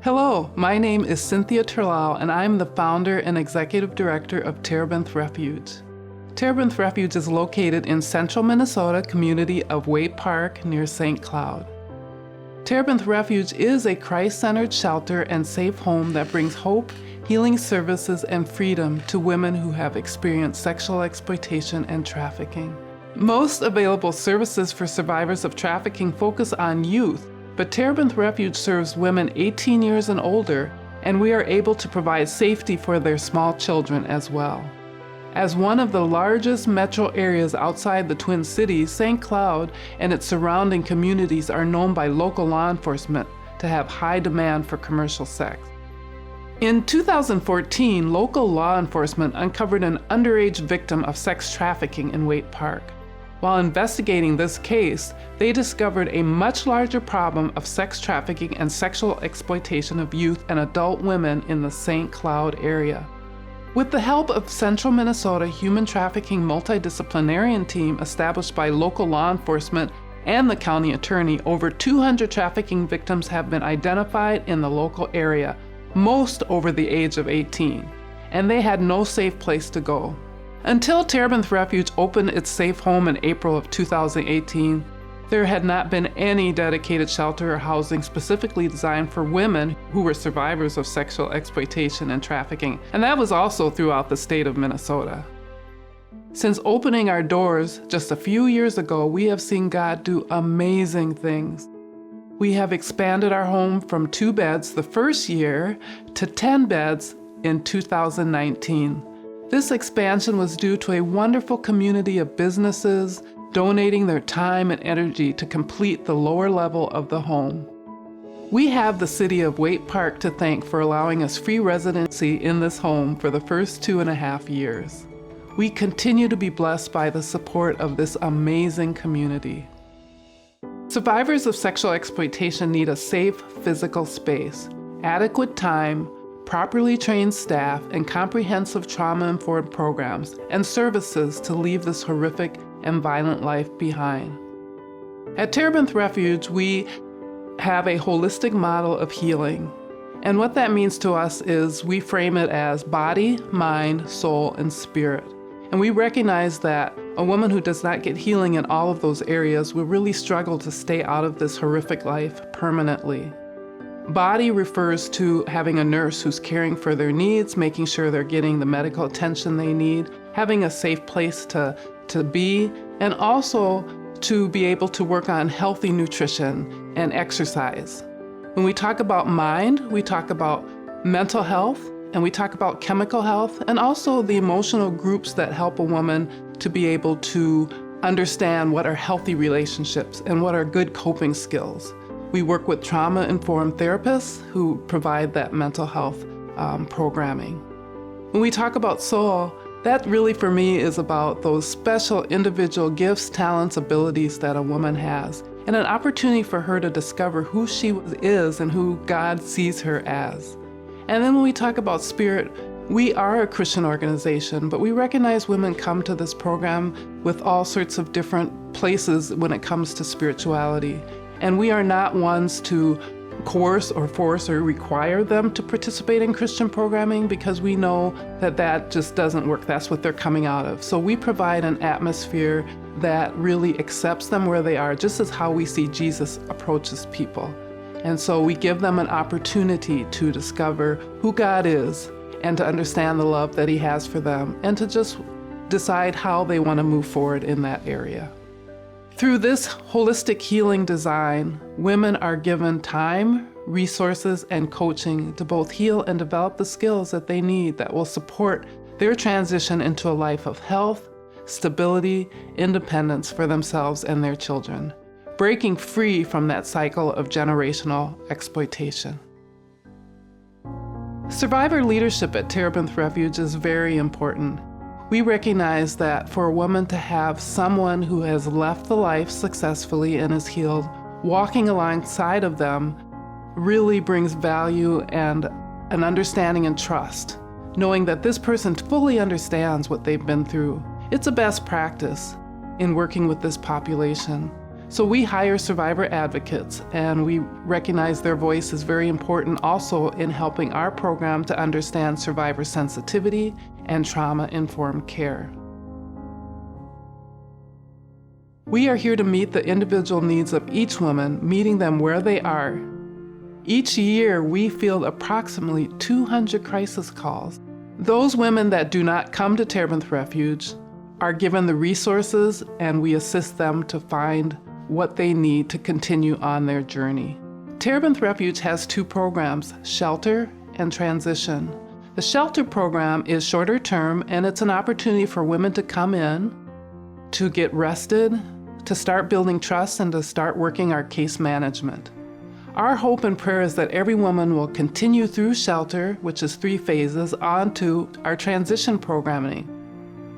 Hello, my name is Cynthia Terlouw, and I'm the founder and executive director of Terebinth Refuge. Terebinth Refuge is located in central Minnesota community of Waite Park near St. Cloud. Terebinth Refuge is a Christ-centered shelter and safe home that brings hope, healing services, and freedom to women who have experienced sexual exploitation and trafficking. Most available services for survivors of trafficking focus on youth, but Terebinth Refuge serves women 18 years and older, and we are able to provide safety for their small children as well. As one of the largest metro areas outside the Twin Cities, St. Cloud and its surrounding communities are known by local law enforcement to have high demand for commercial sex. In 2014, local law enforcement uncovered an underage victim of sex trafficking in Waite Park. While investigating this case, they discovered a much larger problem of sex trafficking and sexual exploitation of youth and adult women in the St. Cloud area. With the help of Central Minnesota Human Trafficking Multidisciplinarian Team established by local law enforcement and the county attorney, over 200 trafficking victims have been identified in the local area, most over the age of 18, and they had no safe place to go. Until Terebinth Refuge opened its safe home in April of 2018, there had not been any dedicated shelter or housing specifically designed for women who were survivors of sexual exploitation and trafficking, and that was also throughout the state of Minnesota. Since opening our doors just a few years ago, we have seen God do amazing things. We have expanded our home from 2 beds the first year to 10 beds in 2019. This expansion was due to a wonderful community of businesses donating their time and energy to complete the lower level of the home. We have the city of Waite Park to thank for allowing us free residency in this home for the first 2.5 years. We continue to be blessed by the support of this amazing community. Survivors of sexual exploitation need a safe physical space, adequate time, properly trained staff, and comprehensive trauma-informed programs and services to leave this horrific and violent life behind. At Terebinth Refuge, we have a holistic model of healing. And what that means to us is we frame it as body, mind, soul, and spirit. And we recognize that a woman who does not get healing in all of those areas will really struggle to stay out of this horrific life permanently. Body refers to having a nurse who's caring for their needs, making sure they're getting the medical attention they need, having a safe place to be, and also to be able to work on healthy nutrition and exercise. When we talk about mind, we talk about mental health, and we talk about chemical health, and also the emotional groups that help a woman to be able to understand what are healthy relationships and what are good coping skills. We work with trauma-informed therapists who provide that mental health programming. When we talk about soul, that really for me is about those special individual gifts, talents, abilities that a woman has, and an opportunity for her to discover who she is and who God sees her as. And then when we talk about spirit, we are a Christian organization, but we recognize women come to this program with all sorts of different places when it comes to spirituality. And we are not ones to coerce or force or require them to participate in Christian programming because we know that that just doesn't work. That's what they're coming out of. So we provide an atmosphere that really accepts them where they are, just as how we see Jesus approaches people. And so we give them an opportunity to discover who God is and to understand the love that He has for them and to just decide how they want to move forward in that area. Through this holistic healing design, women are given time, resources, and coaching to both heal and develop the skills that they need that will support their transition into a life of health, stability, independence for themselves and their children, breaking free from that cycle of generational exploitation. Survivor leadership at Terebinth Refuge is very important. We recognize that for a woman to have someone who has left the life successfully and is healed, walking alongside of them really brings value and an understanding and trust, knowing that this person fully understands what they've been through. It's a best practice in working with this population. So we hire survivor advocates, and we recognize their voice is very important also in helping our program to understand survivor sensitivity and trauma-informed care. We are here to meet the individual needs of each woman, meeting them where they are. Each year, we field approximately 200 crisis calls. Those women that do not come to Terebinth Refuge are given the resources, and we assist them to find what they need to continue on their journey. Terebinth Refuge has two programs, Shelter and Transition. The Shelter program is shorter term, and it's an opportunity for women to come in, to get rested, to start building trust, and to start working our case management. Our hope and prayer is that every woman will continue through Shelter, which is 3 phases, on to our transition programming.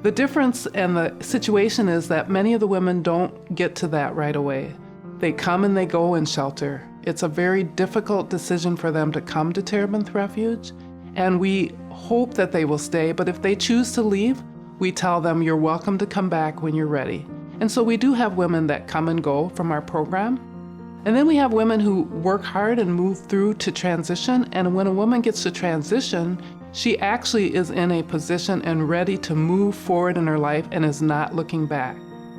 The difference and the situation is that many of the women don't get to that right away. They come and they go in Shelter. It's a very difficult decision for them to come to Terebinth Refuge, and we hope that they will stay, but if they choose to leave, we tell them you're welcome to come back when you're ready. And so we do have women that come and go from our program. And then we have women who work hard and move through to transition, and when a woman gets to transition, she actually is in a position and ready to move forward in her life and is not looking back.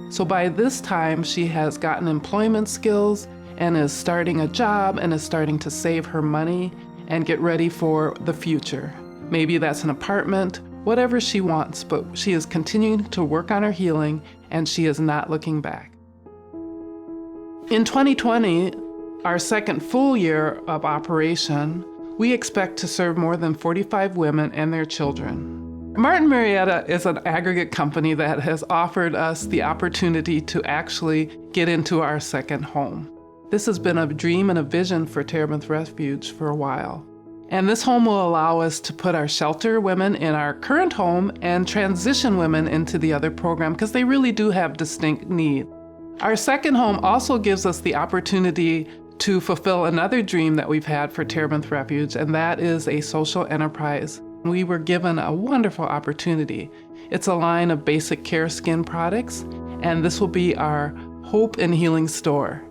So by this time, she has gotten employment skills and is starting a job and is starting to save her money and get ready for the future. Maybe that's an apartment, whatever she wants, but she is continuing to work on her healing and she is not looking back. In 2020, our second full year of operation, we expect to serve more than 45 women and their children. Martin Marietta is an aggregate company that has offered us the opportunity to actually get into our second home. This has been a dream and a vision for Terebinth Refuge for a while. And this home will allow us to put our shelter women in our current home and transition women into the other program because they really do have distinct needs. Our second home also gives us the opportunity to fulfill another dream that we've had for Terebinth Refuge, and that is a social enterprise. We were given a wonderful opportunity. It's a line of basic care skin products, and this will be our Hope and Healing store.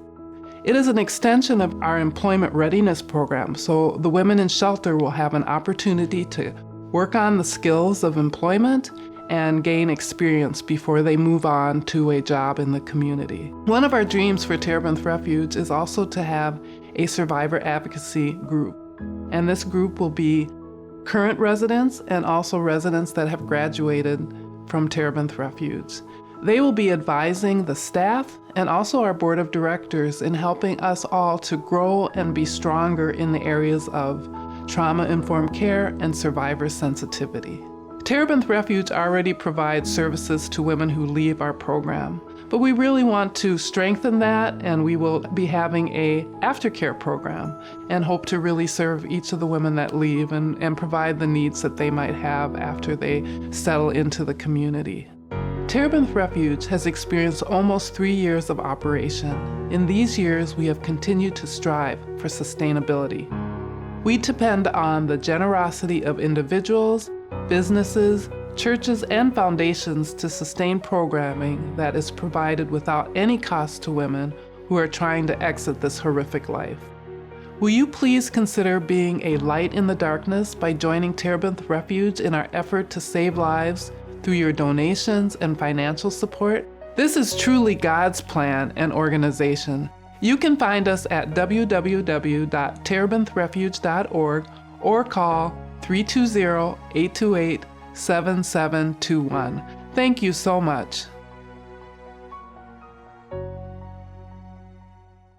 It is an extension of our employment readiness program, so the women in shelter will have an opportunity to work on the skills of employment and gain experience before they move on to a job in the community. One of our dreams for Terebinth Refuge is also to have a survivor advocacy group. And this group will be current residents and also residents that have graduated from Terebinth Refuge. They will be advising the staff and also our board of directors in helping us all to grow and be stronger in the areas of trauma-informed care and survivor sensitivity. Terebinth Refuge already provides services to women who leave our program, but we really want to strengthen that, and we will be having a aftercare program and hope to really serve each of the women that leave and provide the needs that they might have after they settle into the community. Terebinth Refuge has experienced almost 3 years of operation. In these years, we have continued to strive for sustainability. We depend on the generosity of individuals, businesses, churches, and foundations to sustain programming that is provided without any cost to women who are trying to exit this horrific life. Will you please consider being a light in the darkness by joining Terebinth Refuge in our effort to save lives through your donations and financial support? This is truly God's plan and organization. You can find us at www.terebinthrefuge.org or call 320-828-7721. Thank you so much.